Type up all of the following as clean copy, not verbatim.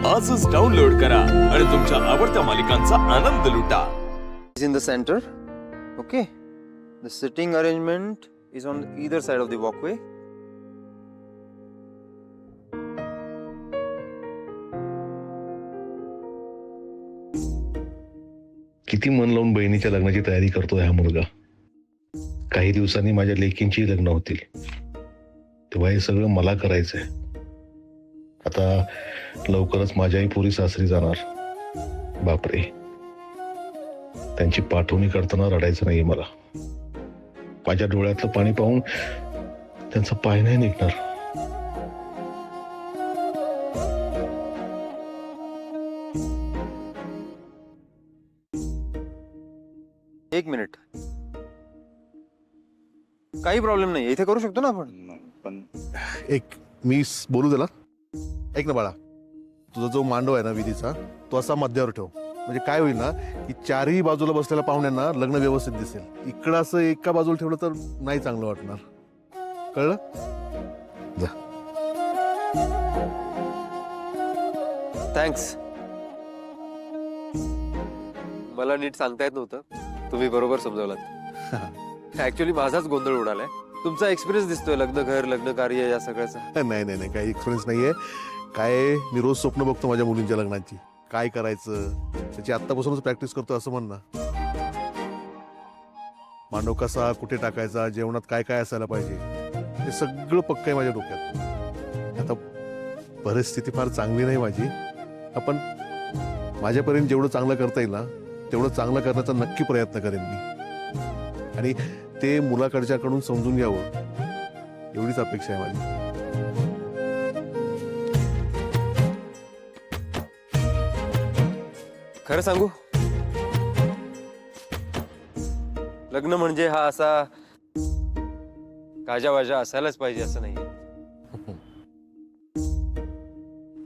आजच डाउनलोड करा आणि तुमच्या आवडत्या मालिकांचा आनंद लुटा. Is in the center. Okay. The sitting arrangement is on either side of the walkway. किती मन लावून बहिणीच्या लग्नाची तयारी करतोय हा मुलगा. काही दिवसांनी माझ्या लेकींची लग्न होतील, तेव्हा हे सगळं मला करायचंय. आता लवकरच माझ्याही पोरी सासरी जाणार. बापरे, त्यांची पाठवणी करताना रडायचं नाहीये मला. माझ्या डोळ्यातलं पाणी पाहून त्यांचा पाय नाही निघणार. एक मिनिट, काही प्रॉब्लेम नाही, इथे करू शकतो ना आपण. पण एक मी बोलू त्याला. ऐक ना बाळा, तुझा जो मांडव आहे ना विधीचा, तो असा मध्यावर ठेव. म्हणजे काय होईल ना की चारही बाजूला बसलेल्या पाहुण्यांना लग्न व्यवस्थित दिसेल. इकडं असं एका बाजूला ठेवलं तर नाही चांगलं वाटणार. कळलं? जा. थँक्स. मला नीट सांगता येत नव्हतं, तुम्ही बरोबर समजावलात. ऍक्च्युली माझाच गोंधळ उडालाय. तुमचा एक्सपिरियन्स दिसतोय लग्न घर लग्न कार्य या सगळ्याचा. नाही नाही नाही, काही एक्सपिरियन्स नाहीये. काय मी रोज स्वप्न बघतो माझ्या मुलींच्या लग्नाची. काय करायचं त्याची आत्तापासूनच प्रॅक्टिस करतो असं म्हण ना. मांडव कसा कुठे टाकायचा, जेवणात काय काय असायला पाहिजे, हे सगळं पक्क आहे माझ्या डोक्यात. आता परिस्थिती फार चांगली नाही माझी. आपण माझ्यापर्यंत जेवढं चांगलं करता येईल ना तेवढं चांगलं करण्याचा नक्की प्रयत्न करेन मी. आणि ते मुलाकडच्याकडून समजून घ्यावं एवढीच अपेक्षा आहे माझी. खरं सांगू, लग्न म्हणजे हा असा गाजावाजा असायलाच पाहिजे असं नाहीये.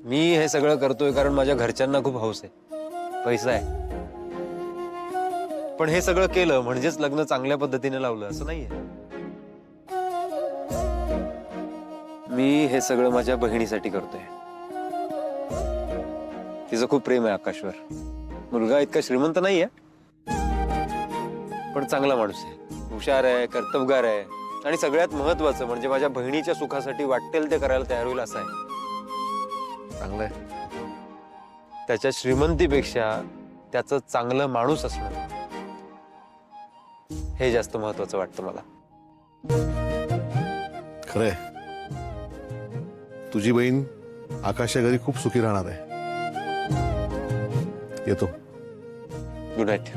मी हे सगळं करतोय कारण माझ्या घरच्यांना खूप हौस आहे, पैसा आहे. पण हे सगळं केलं म्हणजेच लग्न चांगल्या पद्धतीने लावलं असं नाहीये. मी हे सगळं माझ्या बहिणीसाठी करतोय. तिचं खूप प्रेम आहे आकाशवर. मुलगा इतका श्रीमंत नाहीये, पण चांगला माणूस आहे, हुशार आहे, कर्तबगार आहे. आणि सगळ्यात महत्वाचं म्हणजे माझ्या बहिणीच्या सुखासाठी वाटेल ते करायला तयार होईल असं आहे. चांगलं आहे. त्याच्या श्रीमंतीपेक्षा त्याचं चांगलं माणूस असणं हे जास्त महत्वाचं वाटतं मला. खरंय, तुझी बहीण आकाशच्या घरी खूप सुखी राहणार आहे. येतो. Good night.